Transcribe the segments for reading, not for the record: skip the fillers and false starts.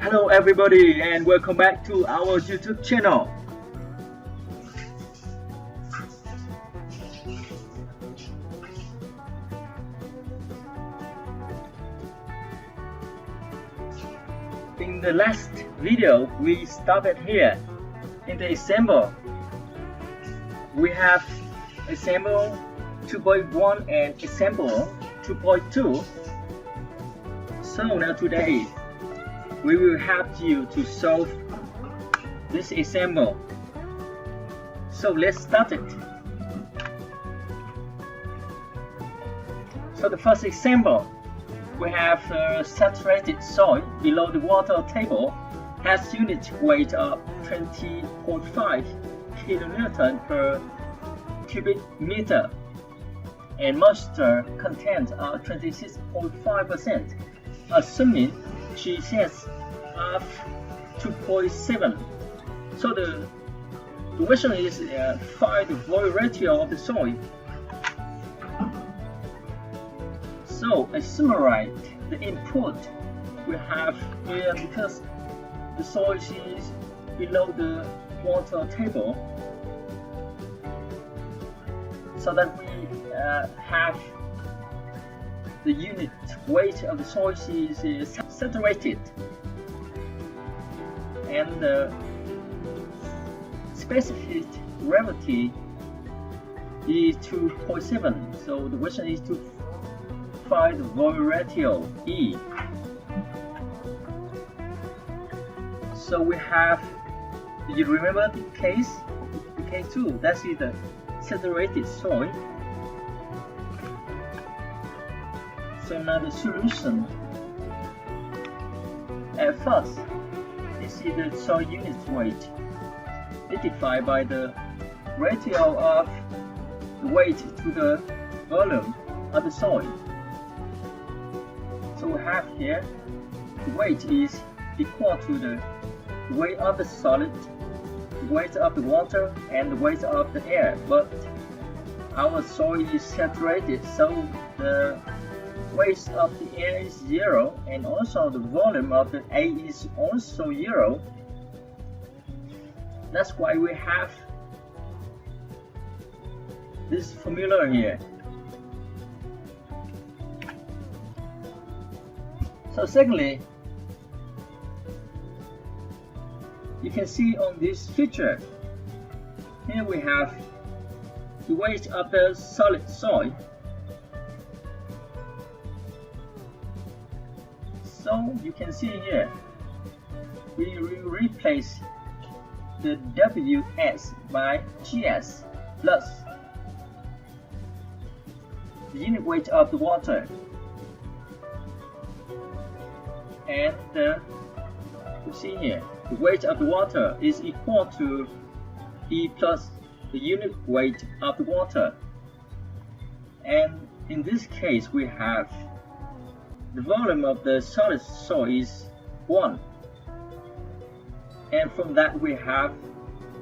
Hello everybody and welcome back to our YouTube channel. In the last video we started here in the example. We have example 2.1 and example 2.2. So now today we will help you to solve this example. So let's start it. So the first example, we have saturated soil below the water table has unit weight of 20.5 kilonewton per cubic meter and moisture content of 26.5%, assuming GCS of 2.7. So the question is find the void ratio of the soil. So I summarize the input we have here because the soil is below the water table, so that we have the unit weight of the soil is saturated and the specific gravity is 2.7. So the question is to find the void ratio E. So we have, do you remember the case 2? That is the saturated soil. So now the solution. At first, this is the soil unit weight identified by the ratio of the weight to the volume of the soil. So we have here the weight is equal to the weight of the solid, the weight of the water, and the weight of the air. But our soil is saturated, so the weight of the air is 0, and also the volume of the A is also 0. That's why we have this formula here. So secondly, you can see on this picture, here we have the weight of the solid soil. So you can see here, we will replace the Ws by Gs plus the unit weight of the water, and you see here the weight of the water is equal to E plus the unit weight of the water. And in this case we have the volume of the solid soil is 1, and from that we have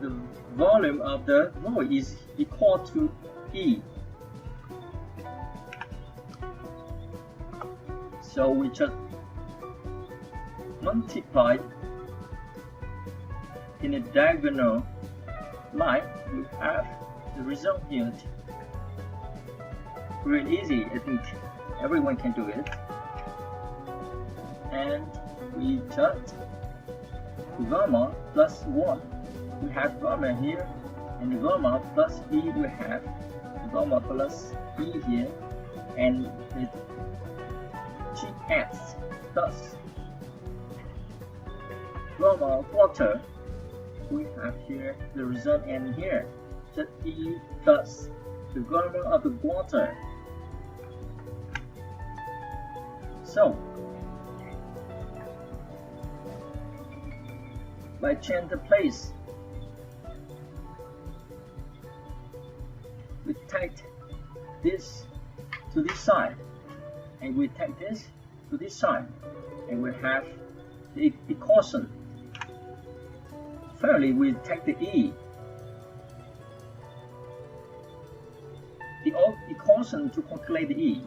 the volume of the void is equal to E. So we just multiply in a diagonal line. We have the result here. Really easy, I think everyone can do it. And we just gamma plus 1. We have gamma here, and the gamma plus E we have gamma plus E here, and the GS plus gamma water. We have here the result, and here just E plus the gamma of the water. So by change the place, we take this to this side, and we take this to this side, and we have the equation. Finally, we take the E, the equation to calculate the E.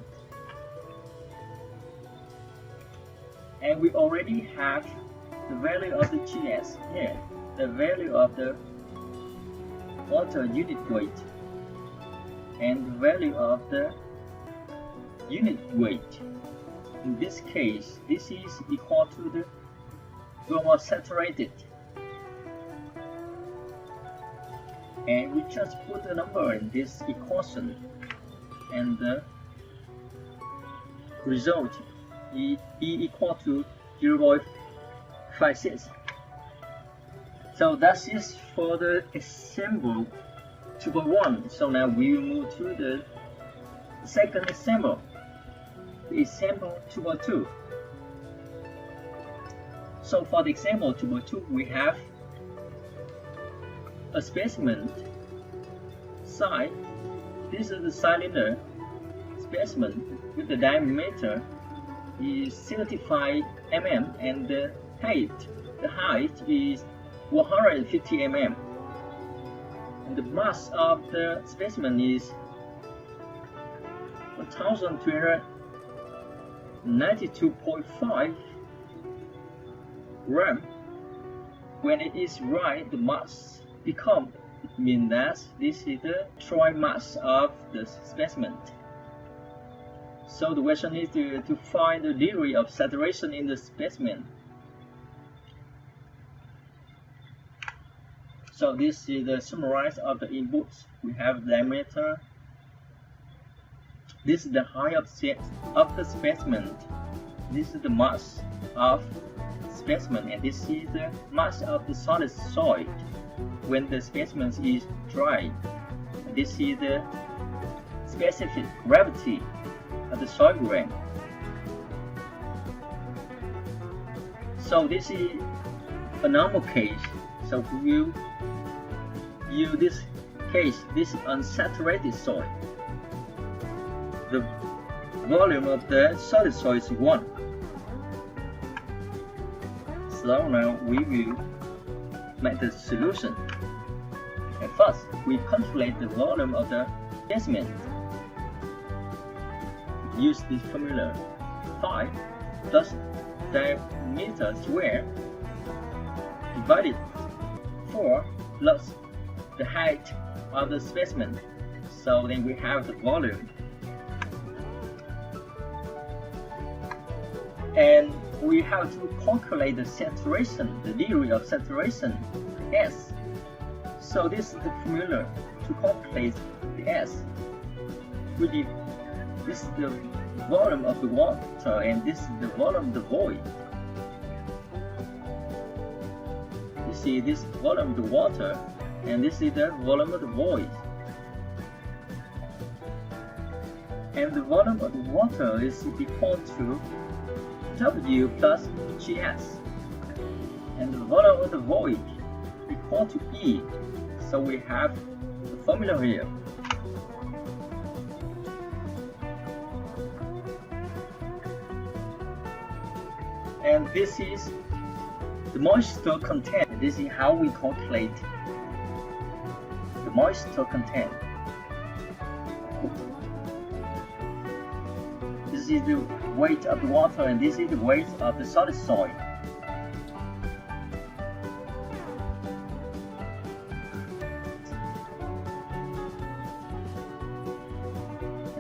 And we already have the value of the GS here, the value of the water unit weight, and the value of the unit weight. In this case, this is equal to the global saturated. And we just put a number in this equation, and the result is equal to 0.56. So that is for the example 2.1. So now we will move to the second example, the example 2.2. So for the example 2.2, we have a specimen side. This is the cylinder specimen with the diameter is 75 mm and the height is 150 mm. And the mass of the specimen is 1,392.5 gram. When it is right, the mass become, it means that this is the troy mass of the specimen. So the question is to find the degree of saturation in the specimen. So this is the summary of the inputs. We have diameter. This is the height of the specimen. This is the mass of specimen, and this is the mass of the solid soil when the specimen is dry. And this is the specific gravity of the soil grain. So this is a normal case. So we will use this case, this unsaturated soil. The volume of the solid soil is 1. So now we will make the solution. At first, we calculate the volume of the specimen. Use this formula: 5 plus diameter square divided 4 plus the height of the specimen. So then we have the volume. And we have to calculate the saturation, the degree of saturation, S. So this is the formula to calculate the S. This is the volume of the water, and this is the volume of the void. You see, this volume of the water, and this is the volume of the void. And the volume of the water is equal to W plus GS, and the volume of the void equal to E. So we have the formula here. And this is the moisture content. This is how we calculate the moisture content. This is the weight of the water, and this is the weight of the solid soil.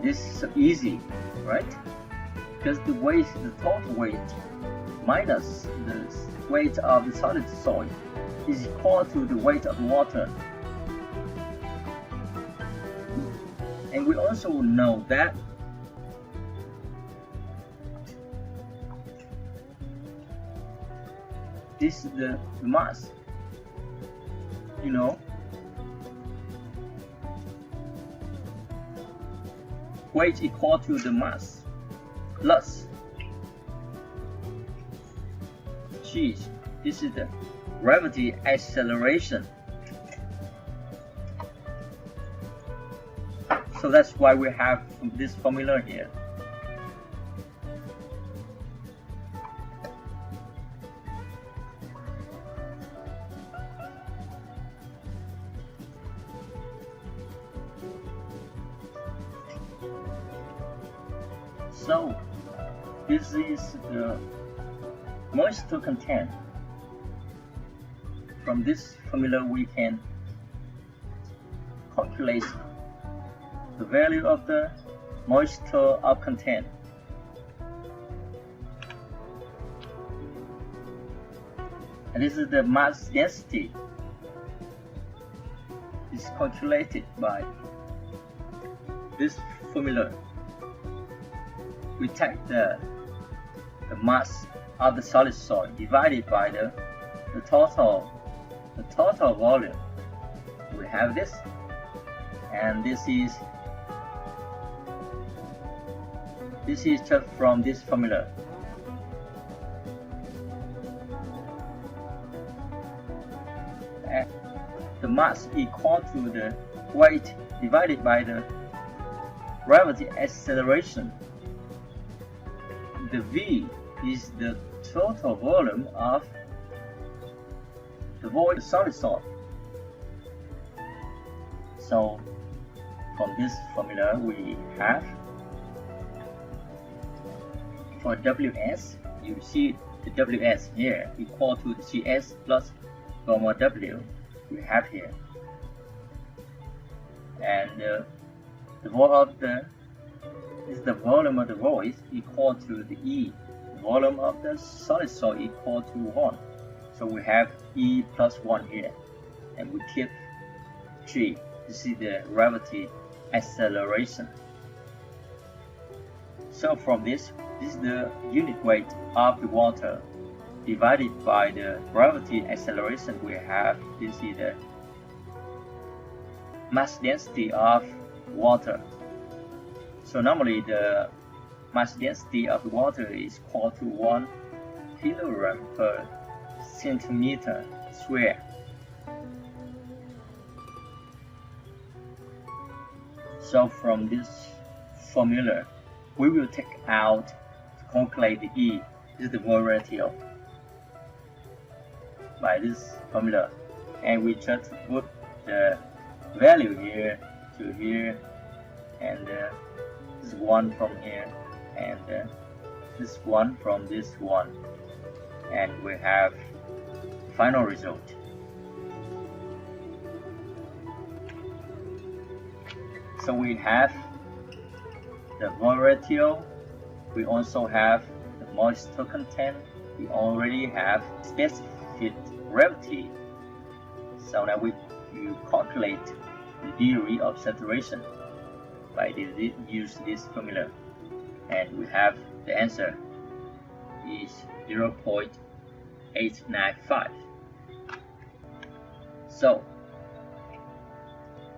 This is so easy, right? Because the weight, the total weight minus the weight of the solid soil is equal to the weight of water. And we also know that this is the mass, you know. Weight equal to the mass plus G. This is the gravity acceleration. So that's why we have this formula here. So this is the moisture content from this formula we can calculate the value of the moisture of content. And this is the mass density. It's calculated by this formula. We take the mass of the solid soil divided by the total volume. We have this, and this is just from this formula. And the mass equal to the weight divided by the gravity acceleration. The V is the total volume of the void solid soil. So from this formula we have for Ws, you see the Ws here equal to the Gs plus gamma W we have here, and the volume of the void equal to the E, the volume of the solid soil equal to 1. So we have E plus 1 here, and we keep G. This is the gravity acceleration. So from this is the unit weight of the water divided by the gravity acceleration we have. This is the mass density of water. So normally the mass density of water is equal to 1 kilogram per centimeter square. So from this formula, we will take out to calculate the E. This is the void ratio by this formula, and we just put the value here to here, and this one from here, and this one from this one, and we have the final result. So we have the void ratio, we also have the moisture content, we already have specific gravity. So now we calculate the degree of saturation by use this formula, and we have the answer is 0.895. So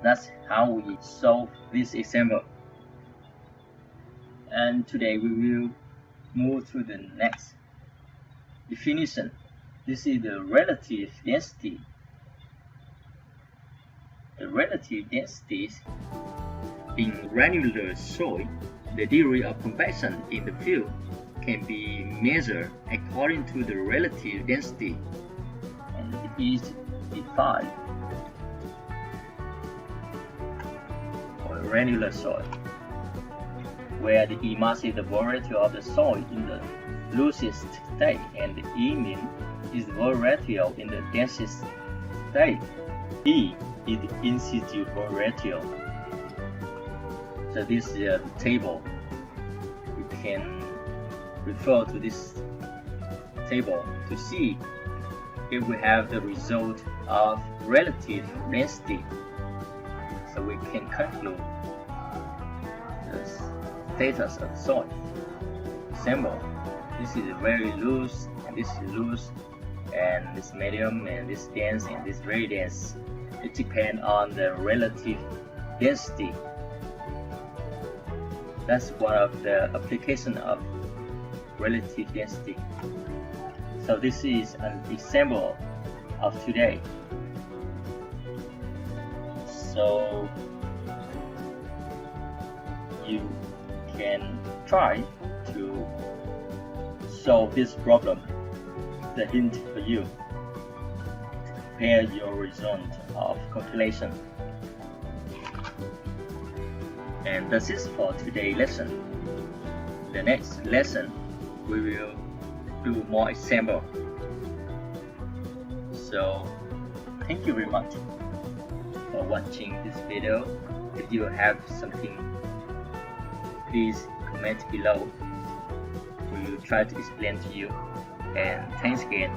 that's how we solve this example. And today we will move to the next definition. This is the relative density. The relative densities in granular soil, the degree of compaction in the field can be measured according to the relative density, and it is defined for granular soil, where the E mass is the void ratio of the soil in the loosest state, and the E min is the void ratio in the densest state. E is the in situ void ratio. So this is the table. You can refer to this table to see if we have the result of relative density. So we can conclude the status of soil. Example, this is very loose, and this is loose, and this medium, and this dense, and this very dense. It depends on the relative density. That's one of the application of relative density. So this is an example of today. So you can try to solve this problem. The hint for you to compare your result of calculation. And this is for today's lesson. The next lesson we will do more example. So Thank you very much for watching this video. If you have something, please comment below. We will try to explain to you. And thanks again.